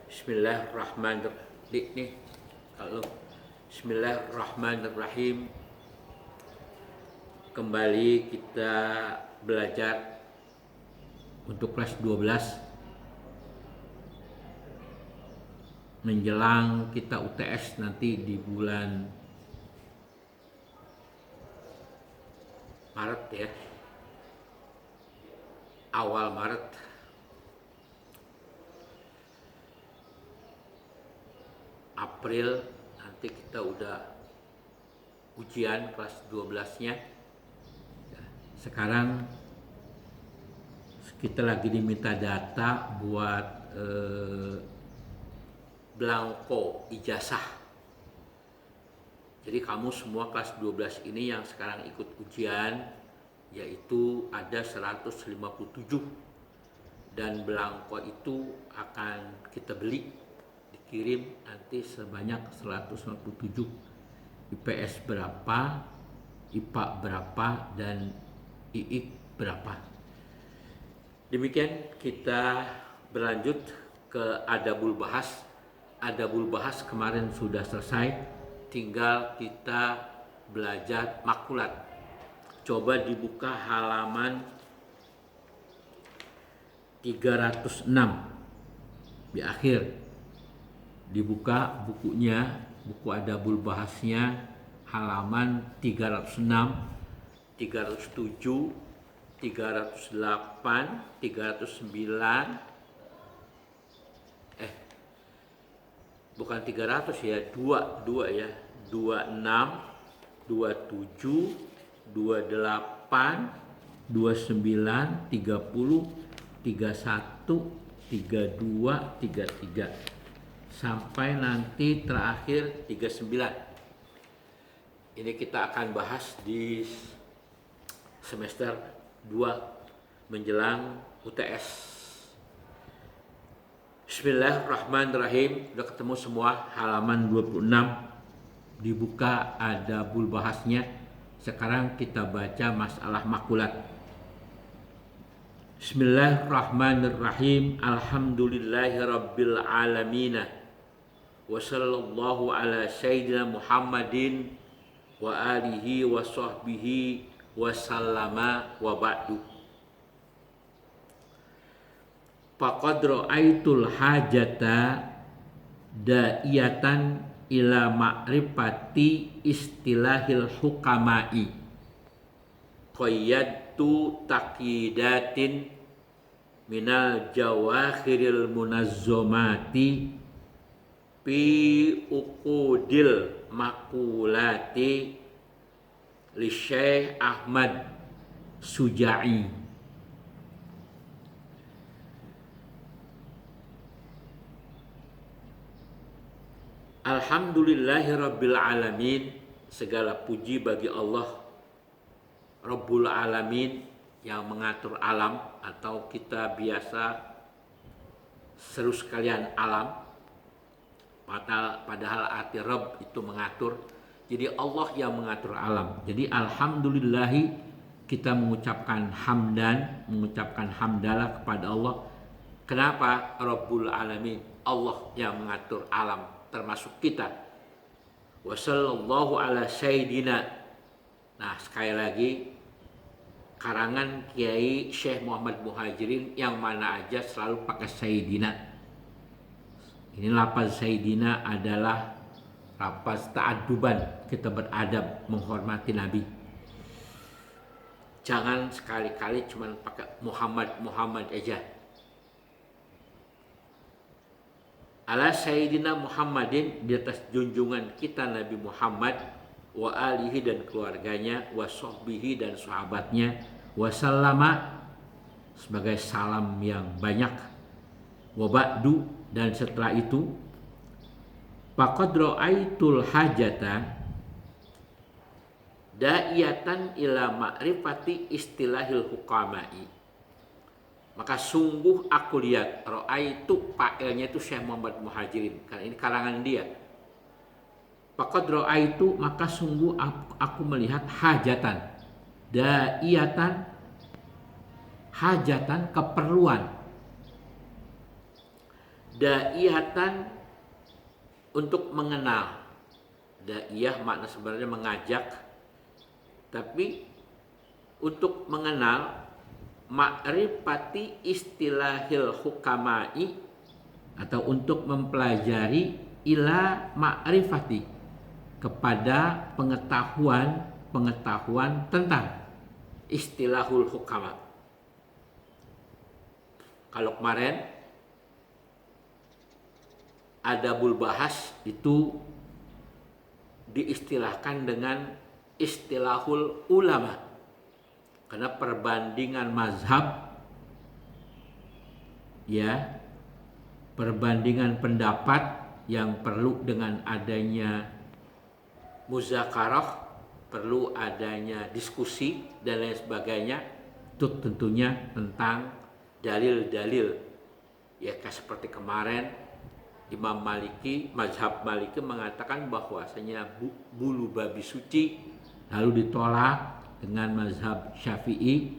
Bismillahirrahmanirrahim. Halo. Bismillahirrahmanirrahim. Kembali kita belajar untuk kelas 12 menjelang kita UTS nanti di bulan Maret ya. Awal Maret. April nanti kita udah ujian kelas 12-nya. Sekarang kita lagi diminta data buat belangko ijazah. Jadi kamu semua kelas 12 ini yang sekarang ikut ujian, yaitu ada 157, dan belangko itu akan kita beli, dikirim nanti sebanyak 157. IPS berapa, IPA berapa, dan IIK berapa. Demikian kita berlanjut ke Adabul Bahas. Adabul Bahas kemarin sudah selesai, tinggal kita belajar makulat. Coba dibuka halaman 306 di akhir. Dibuka bukunya, buku Adabul Bahasnya, halaman 306, 307, 308, 309, bukan 300 ya, 2 ya, 26, 27, 28, 29, 30, 31, 32, 33 sampai nanti terakhir 39. Ini kita akan bahas di semester 2 menjelang UTS. Bismillahirrahmanirrahim. Udah ketemu semua, halaman 26 dibuka Adabul Bahasnya. Sekarang kita baca masalah makulat. Bismillahirrahmanirrahim. Alhamdulillahirabbil alamin. Wa sallallahu ala sayyidina Muhammadin wa alihi wa sahbihi wa sallama wa ba'du. Faqad ra'aitul hajata da'iyatan ila ma'rifati istilahil hukama'i qayyadtu taqidatin minal jawakhiril munazzomati fi uqudil makulati li Syekh Ahmad Suja'i. Alhamdulillahirabbil alamin. Segala puji bagi Allah Rabbul Alamin yang mengatur alam, atau kita biasa seru sekalian alam. Padahal arti Rabb itu mengatur. Jadi Allah yang mengatur alam. Jadi alhamdulillahi, kita mengucapkan hamdan, mengucapkan hamdalah kepada Allah. Kenapa? Rabbul Alamin, Allah yang mengatur alam termasuk kita. Wa sallallahu ala sayyidina. Nah, sekali lagi, karangan Kiai Syekh Muhammad Muhajirin yang mana aja selalu pakai sayyidina. Ini lafaz sayyidina adalah lafaz ta'adduban, kita beradab menghormati Nabi. Jangan sekali-kali cuma pakai Muhammad aja. Ala Sayyidina Muhammadin, di atas junjungan kita Nabi Muhammad, wa alihi dan keluarganya, wa sahbihi dan sahabatnya, wa sallama sebagai salam yang banyak, wa ba'du dan setelah itu, faqad ra'aitul hajata da'iyatan ila ma'rifati istilahil hukama'i. Maka sungguh aku lihat, ra'aitu fa'ilnya itu Syekh Muhammad Muhajirin, karena ini karangan dia. Faqad ra'aitu, maka sungguh aku melihat hajatan, da'iyatan, hajatan keperluan, Da'iyatan untuk mengenal. Da'iyah makna sebenarnya mengajak, tapi untuk mengenal ma'rifati istilahil hukama'i, atau untuk mempelajari ila ma'rifati, kepada pengetahuan tentang istilahul hukama. Kalau kemarin adabul bahas itu diistilahkan dengan istilahul ulama, karena perbandingan mazhab, ya, perbandingan pendapat yang perlu dengan adanya muzakarah, perlu adanya diskusi dan lain sebagainya. Itu tentunya tentang dalil-dalil, ya, seperti kemarin Imam Maliki, mazhab Maliki mengatakan bahwasanya bulu babi suci, lalu ditolak dengan mazhab Syafi'i,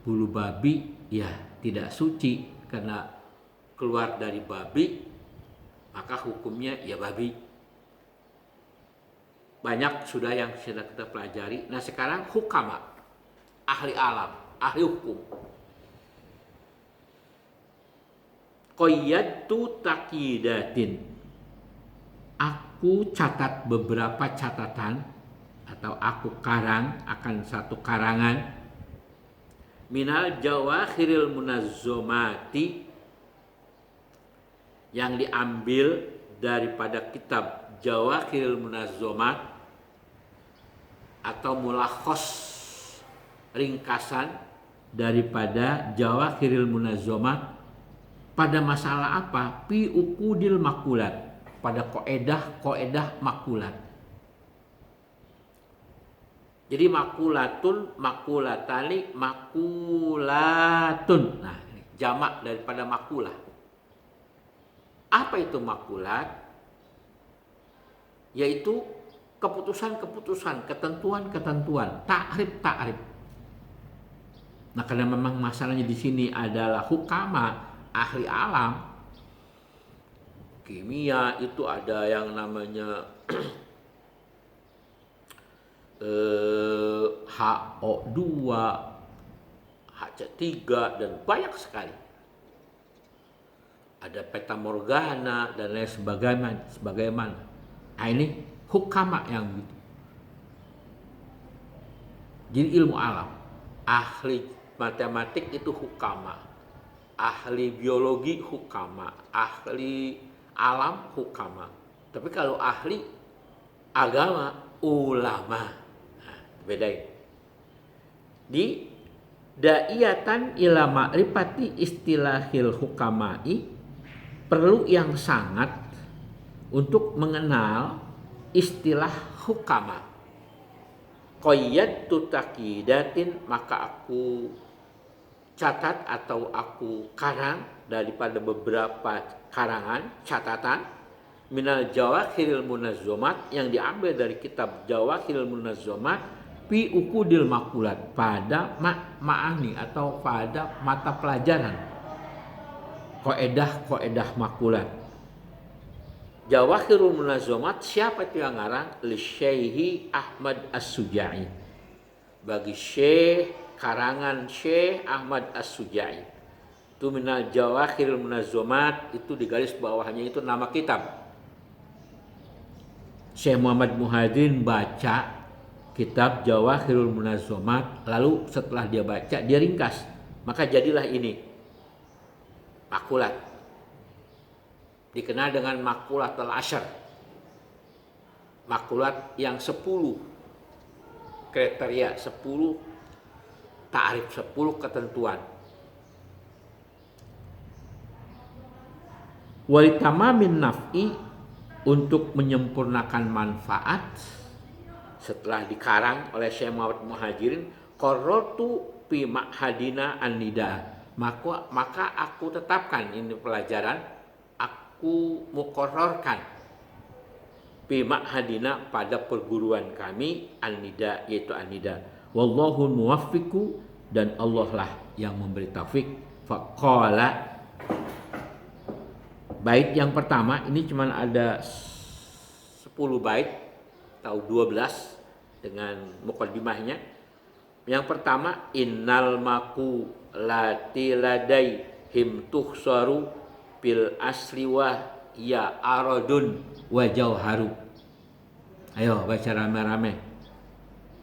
bulu babi ya tidak suci karena keluar dari babi, maka hukumnya ya babi. Banyak sudah yang sudah kita pelajari. Nah sekarang hukama, ahli alam, ahli hukum. Qayyadtu taqidatin, aku catat beberapa catatan atau aku karang akan satu karangan minal jawakhiril munazzomati, yang diambil daripada kitab Jawakhiril Munazzomat atau mulakhos, ringkasan daripada Jawakhiril Munazzomat. Pada masalah apa? Fi uqudil makulat, pada koedah makulat. Jadi makulatun, makulatani, makulatun. Nah, jamak daripada makulah. Apa itu makulat? Yaitu keputusan-keputusan, ketentuan-ketentuan, takrib. Nah, karena memang masalahnya di sini adalah hukama, ahli alam, kimia itu ada yang namanya HO2, HC3 dan banyak sekali. Ada petamorgana dan lain sebagaimana. Nah ini hukama yang gitu. Jadi ilmu alam, ahli matematik itu hukama, ahli biologi hukama, ahli alam hukama. Tapi kalau ahli agama ulama, nah, beda ini. Di da'iyatan ila ma'rifati istilahil hukama'i, perlu yang sangat untuk mengenal istilah hukama. Qayyadtu taqidatin, maka aku catat atau aku karang daripada beberapa karangan catatan minal Jawakhiril Munazzomat, yang diambil dari kitab Jawakhiril Munazzomat fi uqudil makulat, pada ma'ani atau pada mata pelajaran koedah makulat. Jawakhirul Munazzomat, siapa itu yang ngarang? Li Syekh Ahmad As-Suja'i, bagi Syekh, karangan Syekh Ahmad As-Suja'i. Itu minal Jawakhirul Munazzomat, itu di garis bawahnya itu nama kitab. Syekh Muhammad Muhajirin baca kitab Jawakhirul Munazzomat, lalu setelah dia baca dia ringkas, maka jadilah ini makulat, dikenal dengan makulat al-asyar, makulat yang 10 kriteria, 10 ta'rif, 10 ketentuan. Walitamamin naf'i, untuk menyempurnakan manfaat. Setelah dikarang oleh Syekh Muhammad Muhajirin, qarrartu fi ma'hadina an-nida, maka aku tetapkan ini pelajaran, aku muqarrarkan fi ma'hadina, pada perguruan kami, an-nida, yaitu an-nida. Wallahu muwaffiqu, dan Allah lah yang memberi taufik. Faqala, Bait yang pertama ini cuma ada 10 bait atau 12 dengan muqaddimahnya. Yang pertama, innal maku lati ladai him tuhsaru bil asli wa ya aradun wa jauharu. Ayo baca rame-rame.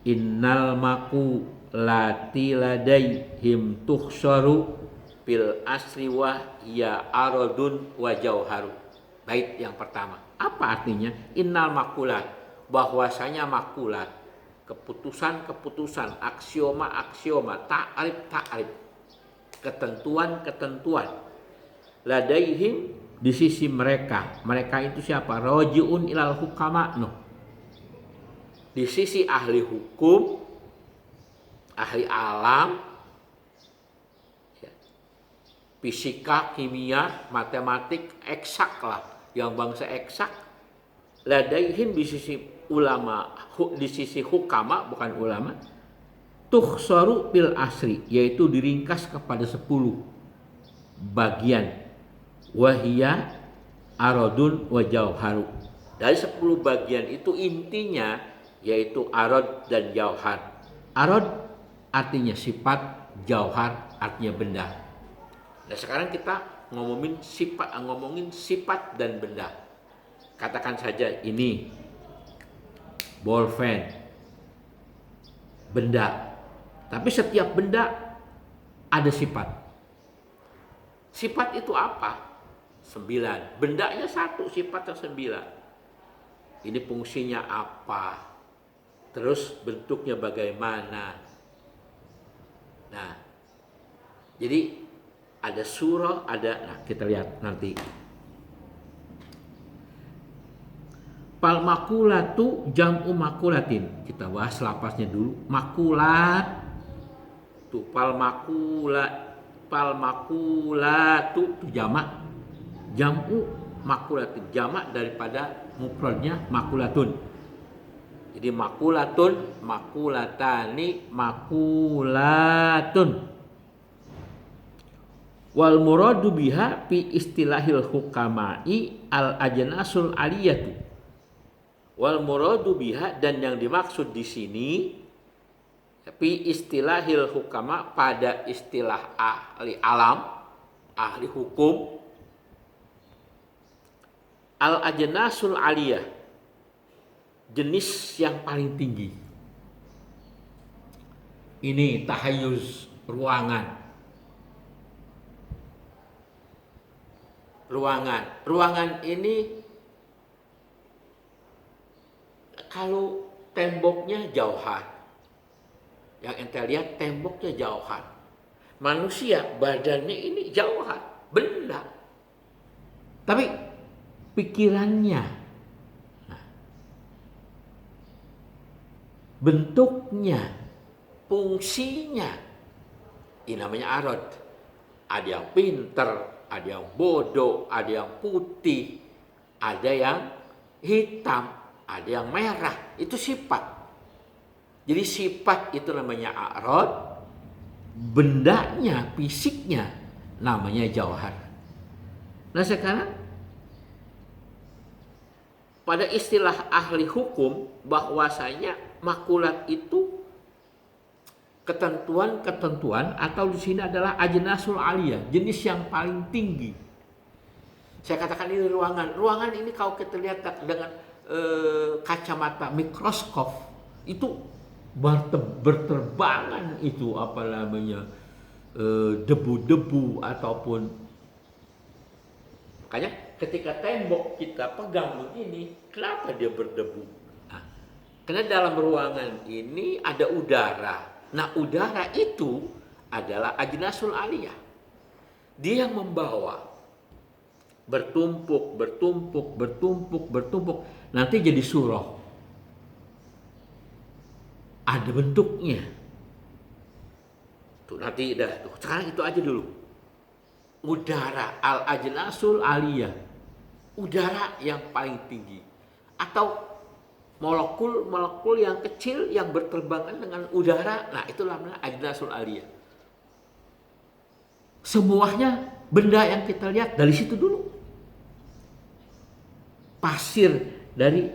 Innal maku lati ladai him tuhsaru bil asli wa ya aradun wa jauharu. Bait yang pertama. Apa artinya? Innal makulat, bahwasanya makulat, keputusan-keputusan, aksioma-aksioma, ta'rif-ta'rif, ketentuan-ketentuan, ladaihim, di sisi mereka. Mereka itu siapa? Raji'un ilal hukama, no. Di sisi ahli hukum, ahli alam, ya, fisika, kimia, matematik, eksak lah, yang bangsa eksak. Ladaihim di sisi ulama, di sisi hukama, bukan ulama, tuhsaru bil asri, yaitu diringkas kepada 10 bagian. Wahia aradun wa jauharu. Dari 10 bagian itu intinya yaitu arad dan jauhar. Arad artinya sifat, jauhar artinya benda. Nah, sekarang kita ngomongin sifat dan benda. Katakan saja ini bolpen, benda. Tapi setiap benda ada sifat. Sifat itu apa? 9. Bendanya 1, sifatnya 9. Ini fungsinya apa? Terus bentuknya bagaimana? Nah, jadi ada surah, nah kita lihat nanti. Fal makulatu jam'u makulatin. Kita bahas lapasnya dulu. Makulat. Tuh fal makulatu itu jamak. Jam'u makulatin. Jamak daripada mufradnya makulatun. Jadi makulatun, makulatani, makulatun. Wal muradu biha fi istilahil hukama'i al ajnasul aliyatu. Wal muradu biha, dan yang dimaksud di sini fi istilahil hukama, pada istilah ahli alam, ahli hukum, al ajnasul aliyah, jenis yang paling tinggi. Ini tahayyuz ruangan. Ruangan ini kalau temboknya jauhan, yang ente lihat temboknya jauhan. Manusia badannya ini jauhan, benda. Tapi pikirannya, bentuknya, fungsinya, ini namanya arad. Ada yang pinter, ada yang bodoh, ada yang putih, ada yang hitam, ada yang merah. Itu sifat. Jadi sifat itu namanya arad, bendanya, fisiknya namanya jauhar. Nah sekarang pada istilah ahli hukum, bahwasanya makulat itu ketentuan-ketentuan, atau di sini adalah ajnasul aliyah, jenis yang paling tinggi. Saya katakan ini ruangan. Ruangan ini kalau kita lihat dengan kacamata mikroskop, itu berterbangan itu apa namanya, debu-debu ataupun. Makanya ketika tembok kita pegang begini, kenapa dia berdebu? Nah, karena dalam ruangan ini ada udara. Nah, udara itu adalah ajnasul aliyah. Dia yang membawa bertumpuk. Nanti jadi surah. Ada bentuknya. Tuh nanti dah. Tuh, sekarang itu aja dulu. Udara al-ajnasul aliyah. Udara yang paling tinggi. Atau molekul-molekul yang kecil yang berterbangan dengan udara. Nah, itulah namanya ajnasul aliyah. Semuanya benda yang kita lihat dari situ dulu. pasir, dari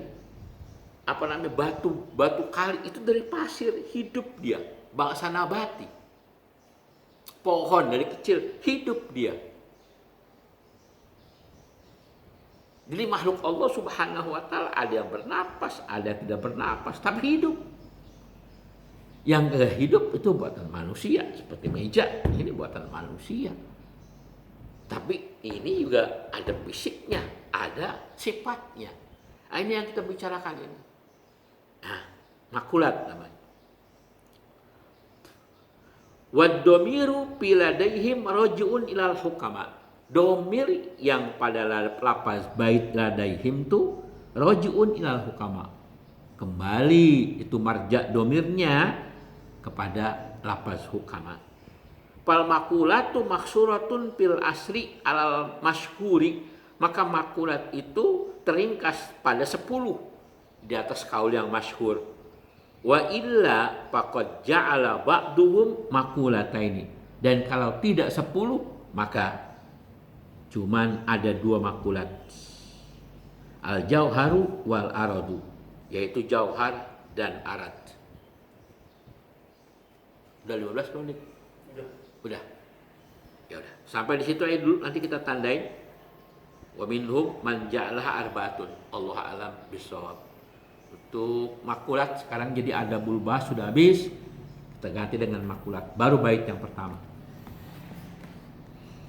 apa namanya, batu kali itu dari pasir, hidup dia. Bangsa nabati, pohon dari kecil hidup dia. Jadi makhluk Allah Subhanahu wa taala ada yang bernapas, ada yang tidak bernapas, tapi hidup. Yang enggak hidup itu buatan manusia, seperti meja ini buatan manusia. Tapi ini juga ada fisiknya, ada sifatnya. Nah, ini yang kita bicarakan ini. Nah, makulat namanya. Wad-domiru piladaihim roji'un ilal hukama. Domir yang pada lapas bait ladaihim tu roji'un ilal hukama. Kembali itu marja domirnya kepada lapas hukama. Fal makulatu maksuratun fil asri alal masyhuri. Maka makulat itu teringkas pada 10 di atas kaul yang masyhur. Wa illa faqad ja'ala ba'duhum makulataini. Dan kalau tidak 10 maka cuman ada 2 makulat. Al jauharu wal aradu, yaitu jauhar dan arad. Udah 15 menit? Udah. Ya udah. Sampai di situ aja dulu, nanti kita tandain. Wa minhum man ja'alaha arbaatun. Allah a'lam bissawab. Untuk makulat sekarang jadi ada bulbah sudah habis. Kita ganti dengan makulat. Baru bait yang pertama.